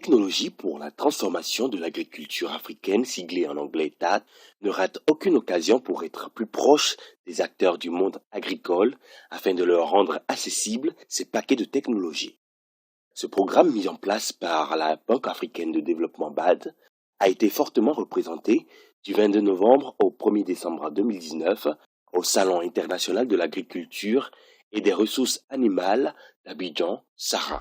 technologie pour la transformation de l'agriculture africaine, siglée en anglais TAT, ne rate aucune occasion pour être plus proche des acteurs du monde agricole afin de leur rendre accessibles ces paquets de technologies. Ce programme mis en place par la Banque africaine de développement BAD a été fortement représenté du 22 novembre au 1er décembre 2019 au Salon international de l'agriculture et des ressources animales d'Abidjan, Sahara.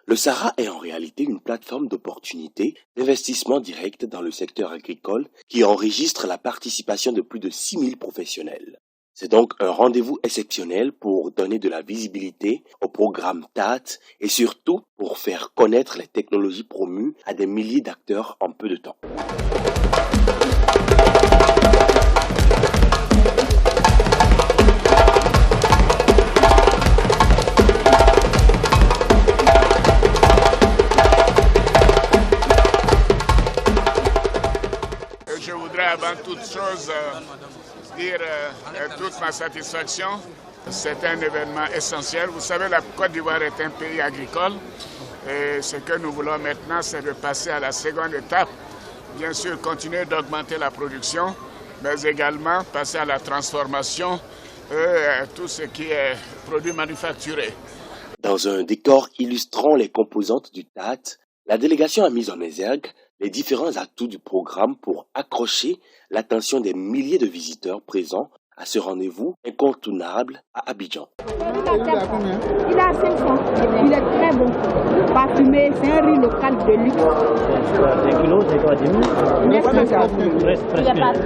Le Sahara est en réalité une plateforme d'opportunités d'investissement direct dans le secteur agricole qui enregistre la participation de plus de 6000 professionnels. C'est donc un rendez-vous exceptionnel pour donner de la visibilité au programme TAT et surtout pour faire connaître les technologies promues à des milliers d'acteurs en peu de temps. Je voudrais avant toute chose dire toute ma satisfaction. C'est un événement essentiel. Vous savez, la Côte d'Ivoire est un pays agricole et ce que nous voulons maintenant, c'est de passer à la seconde étape. Bien sûr, continuer d'augmenter la production, mais également passer à la transformation de tout ce qui est produit manufacturé. Dans un décor illustrant les composantes du TAT, la délégation a mis en exergue les différents atouts du programme pour accrocher l'attention des milliers de visiteurs présents à ce rendez-vous incontournable à Abidjan. Il a 500, il est très bon, parfumé, c'est un riz local de luxe. Un kilo, c'est quoi, 10 000? Il est parti,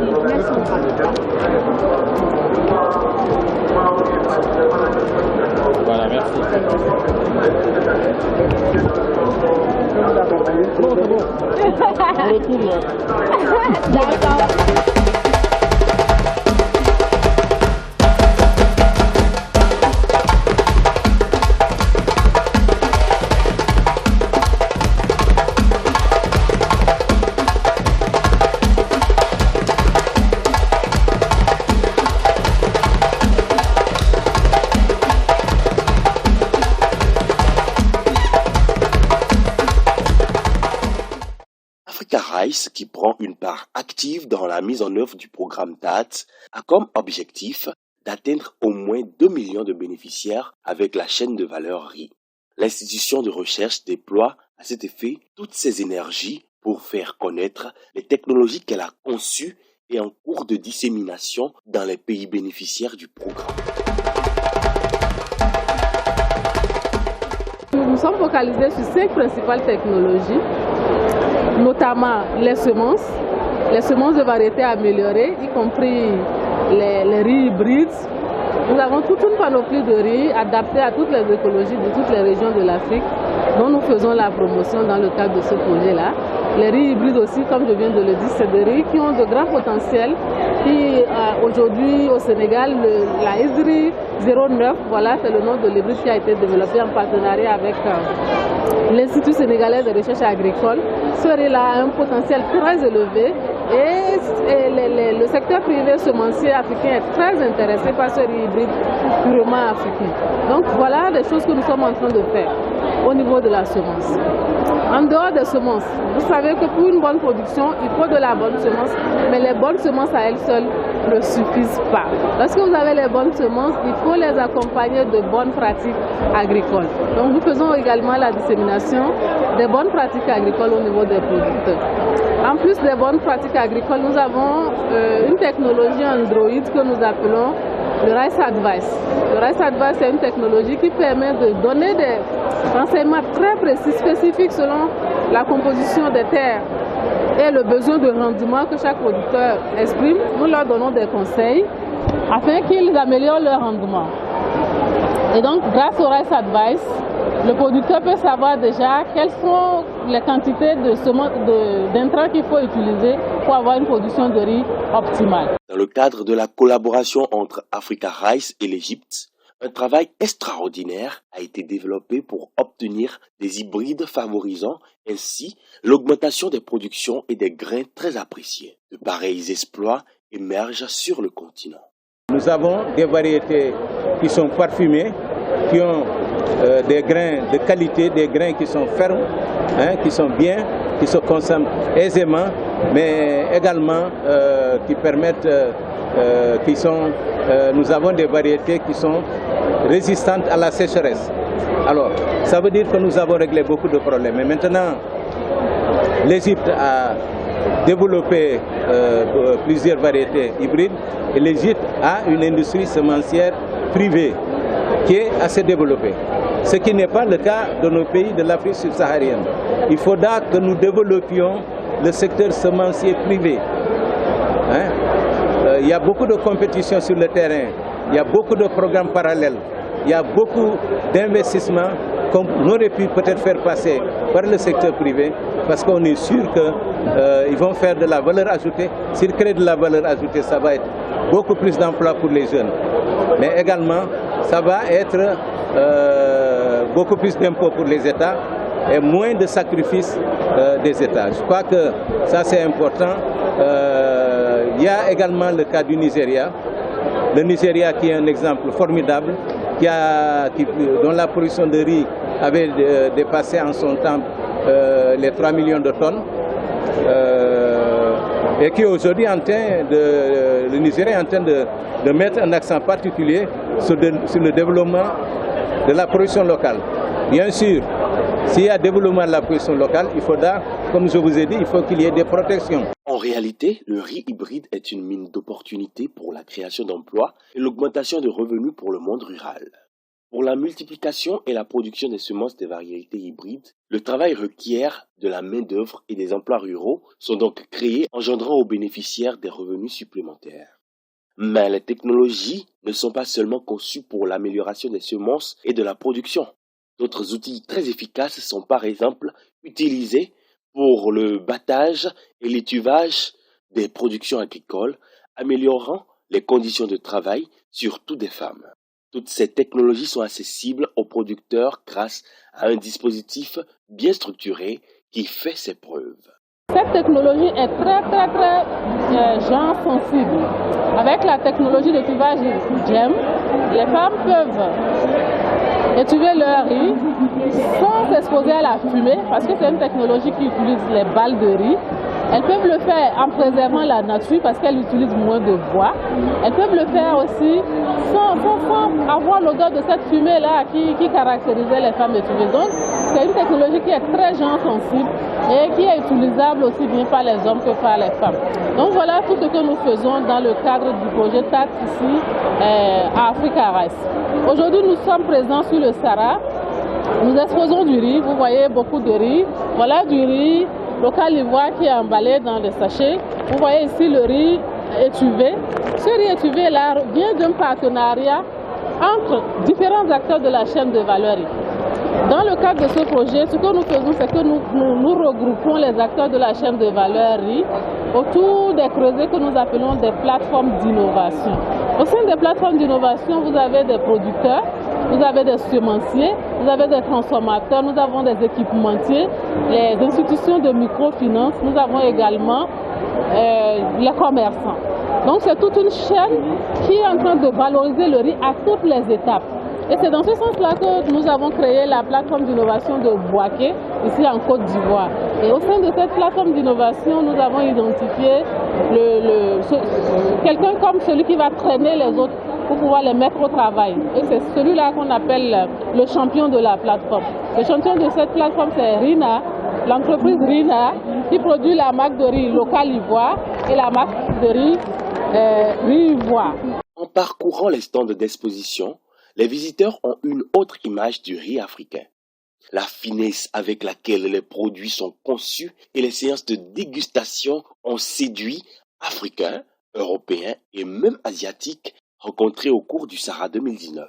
Voilà, merci. Bon, c'est bon. On retourne là. D'accord. Africa Rice, qui prend une part active dans la mise en œuvre du programme TAT, a comme objectif d'atteindre au moins 2 millions de bénéficiaires avec la chaîne de valeur riz. L'institution de recherche déploie à cet effet toutes ses énergies pour faire connaître les technologies qu'elle a conçues et en cours de dissémination dans les pays bénéficiaires du programme. Nous sommes focalisés sur 5 principales technologies, notamment les semences de variétés améliorées, y compris les riz hybrides. Nous avons toute une panoplie de riz adaptés à toutes les écologies de toutes les régions de l'Afrique, dont nous faisons la promotion dans le cadre de ce projet-là. Les riz hybrides aussi, comme je viens de le dire, c'est des riz qui ont de grands potentiels. Qui aujourd'hui au Sénégal, la ISRI 09, voilà, c'est le nom de l'hybride qui a été développé en partenariat avec l'Institut sénégalais de recherche agricole. Ce riz-là a un potentiel très élevé et le secteur privé semencier africain est très intéressé par ce riz hybride purement africain. Donc voilà les choses que nous sommes en train de faire au niveau de la semence. En dehors des semences, vous savez que pour une bonne production, il faut de la bonne semence, mais les bonnes semences à elles seules ne suffisent pas. Lorsque vous avez les bonnes semences, il faut les accompagner de bonnes pratiques agricoles. Donc nous faisons également la dissémination des bonnes pratiques agricoles au niveau des producteurs. En plus des bonnes pratiques agricoles, nous avons une technologie Android que nous appelons le Rice Advice. Le Rice Advice est une technologie qui permet de donner des renseignements très précis, spécifiques selon la composition des terres et le besoin de rendement que chaque producteur exprime. Nous leur donnons des conseils afin qu'ils améliorent leur rendement. Et donc, grâce au Rice Advice, le producteur peut savoir déjà quelles sont les quantités d'intrants qu'il faut utiliser pour avoir une production de riz optimale. Dans le cadre de la collaboration entre Africa Rice et l'Égypte, un travail extraordinaire a été développé pour obtenir des hybrides favorisant ainsi l'augmentation des productions et des grains très appréciés. De pareils exploits émergent sur le continent. Nous avons des variétés qui sont parfumées, qui ont des grains de qualité, des grains qui sont fermes, qui sont bien, qui se consomment aisément, mais également qui permettent, nous avons des variétés qui sont résistantes à la sécheresse. Alors, ça veut dire que nous avons réglé beaucoup de problèmes. Et maintenant, l'Égypte a développé plusieurs variétés hybrides et l'Égypte a une industrie semencière privée qui est assez développée. Ce qui n'est pas le cas de nos pays de l'Afrique subsaharienne. Il faudra que nous développions le secteur semencier privé. Il y a beaucoup de compétitions sur le terrain, il y a beaucoup de programmes parallèles, il y a beaucoup d'investissements qu'on aurait pu peut-être faire passer par le secteur privé parce qu'on est sûr qu'ils vont faire de la valeur ajoutée. S'ils créent de la valeur ajoutée, ça va être beaucoup plus d'emplois pour les jeunes. Mais également, ça va être beaucoup plus d'impôts pour les États et moins de sacrifices des États. Je crois que ça c'est important. Il y a également le cas du Nigeria. Le Nigeria qui est un exemple formidable, dont la production de riz avait dépassé en son temps les 3 millions de tonnes. Et qui aujourd'hui le Nigeria est en train de mettre un accent particulier sur le développement de la production locale. Bien sûr, s'il y a développement de la production locale, il faudra, comme je vous ai dit, il faut qu'il y ait des protections. En réalité, le riz hybride est une mine d'opportunités pour la création d'emplois et l'augmentation de revenus pour le monde rural. Pour la multiplication et la production des semences des variétés hybrides, le travail requiert de la main-d'œuvre et des emplois ruraux sont donc créés, engendrant aux bénéficiaires des revenus supplémentaires. Mais les technologies ne sont pas seulement conçues pour l'amélioration des semences et de la production. D'autres outils très efficaces sont par exemple utilisés pour le battage et l'étuvage des productions agricoles, améliorant les conditions de travail, surtout des femmes. Toutes ces technologies sont accessibles aux producteurs grâce à un dispositif bien structuré qui fait ses preuves. Cette technologie est très genre sensible. Avec la technologie d'étuvage GEM, les femmes peuvent étuver leur riz sans s'exposer à la fumée, parce que c'est une technologie qui utilise les balles de riz. Elles peuvent le faire en préservant la nature parce qu'elles utilisent moins de bois. Elles peuvent le faire aussi sans avoir l'odeur de cette fumée-là qui caractérisait les femmes étuvées. Donc, c'est une technologie qui est très genre sensible et qui est utilisable aussi bien par les hommes que par les femmes. Donc voilà tout ce que nous faisons dans le cadre du projet TAT ici à Africa Rice. Aujourd'hui, nous sommes présents sur le Sahara. Nous exposons du riz. Vous voyez beaucoup de riz. Voilà du riz local ivoire qui est emballé dans des sachets. Vous voyez ici le riz étuvé. Ce riz étuvé là vient d'un partenariat entre différents acteurs de la chaîne de valeur. Dans le cadre de ce projet, ce que nous faisons, c'est que nous regroupons les acteurs de la chaîne de valeur riz autour des creusets que nous appelons des plateformes d'innovation. Au sein des plateformes d'innovation, vous avez des producteurs, vous avez des semenciers, vous avez des transformateurs, nous avons des équipementiers, les institutions de microfinance, nous avons également les commerçants. Donc c'est toute une chaîne qui est en train de valoriser le riz à toutes les étapes. Et c'est dans ce sens-là que nous avons créé la plateforme d'innovation de Bouaké, ici en Côte d'Ivoire. Et au sein de cette plateforme d'innovation, nous avons identifié quelqu'un comme celui qui va traîner les autres pour pouvoir les mettre au travail. Et c'est celui-là qu'on appelle le champion de la plateforme. Le champion de cette plateforme, c'est Rina, l'entreprise Rina, qui produit la marque de riz local ivoire et la marque de riz ivoire. En parcourant les stands d'exposition, les visiteurs ont une autre image du riz africain. La finesse avec laquelle les produits sont conçus et les séances de dégustation ont séduit Africains, Européens et même Asiatiques rencontrés au cours du Sahara 2019.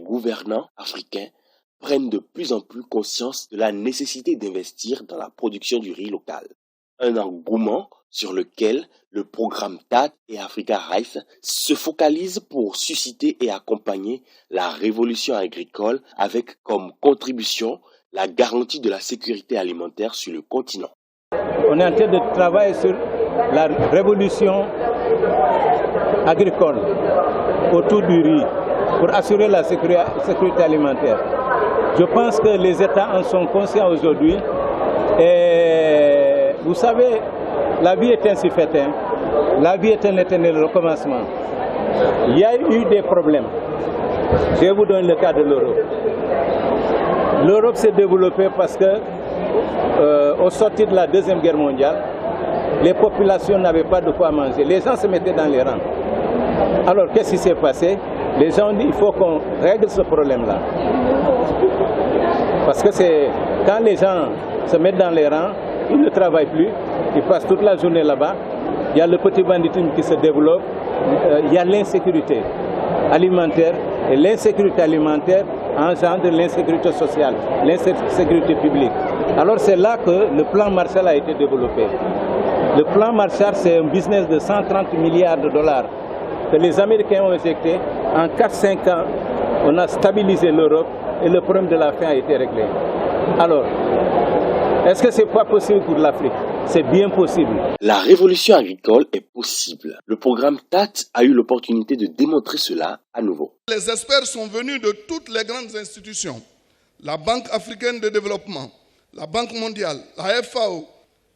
gouvernants africains prennent de plus en plus conscience de la nécessité d'investir dans la production du riz local. Un engouement sur lequel le programme TAD et Africa Rice se focalise pour susciter et accompagner la révolution agricole avec comme contribution la garantie de la sécurité alimentaire sur le continent. On est en train de travailler sur la révolution agricole autour du riz pour assurer la sécurité alimentaire. Je pense que les États en sont conscients aujourd'hui et vous savez, la vie est ainsi faite, hein. La vie est un éternel recommencement. Il y a eu des problèmes. Je vous donne le cas de l'Europe. L'Europe s'est développée parce que, au sortir de la Deuxième Guerre mondiale, les populations n'avaient pas de quoi manger. Les gens se mettaient dans les rangs. Alors, qu'est-ce qui s'est passé? Les gens ont dit il faut qu'on règle ce problème-là. Parce que c'est quand les gens se mettent dans les rangs, ils ne travaillent plus, ils passent toute la journée là-bas. Il y a le petit banditisme qui se développe, il y a l'insécurité alimentaire. Et l'insécurité alimentaire engendre l'insécurité sociale, l'insécurité publique. Alors c'est là que le plan Marshall a été développé. Le plan Marshall, c'est un business de 130 milliards de dollars que les Américains ont injecté. En 4-5 ans, on a stabilisé l'Europe et le problème de la faim a été réglé. Alors, est-ce que ce n'est pas possible pour l'Afrique? C'est bien possible. La révolution agricole est possible. Le programme TAT a eu l'opportunité de démontrer cela à nouveau. Les experts sont venus de toutes les grandes institutions. La Banque africaine de développement, la Banque mondiale, la FAO.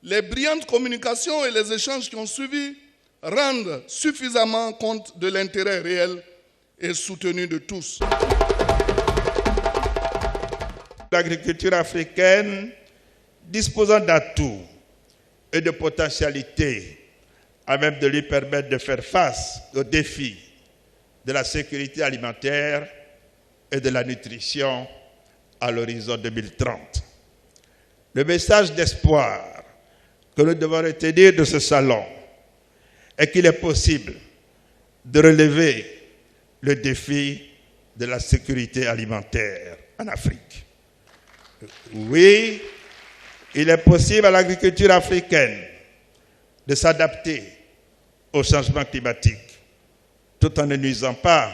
Les brillantes communications et les échanges qui ont suivi rendent suffisamment compte de l'intérêt réel et soutenu de tous. L'agriculture africaine, disposant d'atouts et de potentialités à même de lui permettre de faire face aux défis de la sécurité alimentaire et de la nutrition à l'horizon 2030. Le message d'espoir que nous devons retenir de ce salon est qu'il est possible de relever le défi de la sécurité alimentaire en Afrique. Oui, il est possible à l'agriculture africaine de s'adapter au changement climatique tout en ne nuisant pas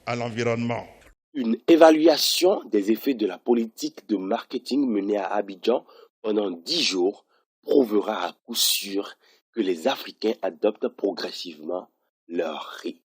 à l'environnement. Une évaluation des effets de la politique de marketing menée à Abidjan pendant 10 jours prouvera à coup sûr que les Africains adoptent progressivement leur riz.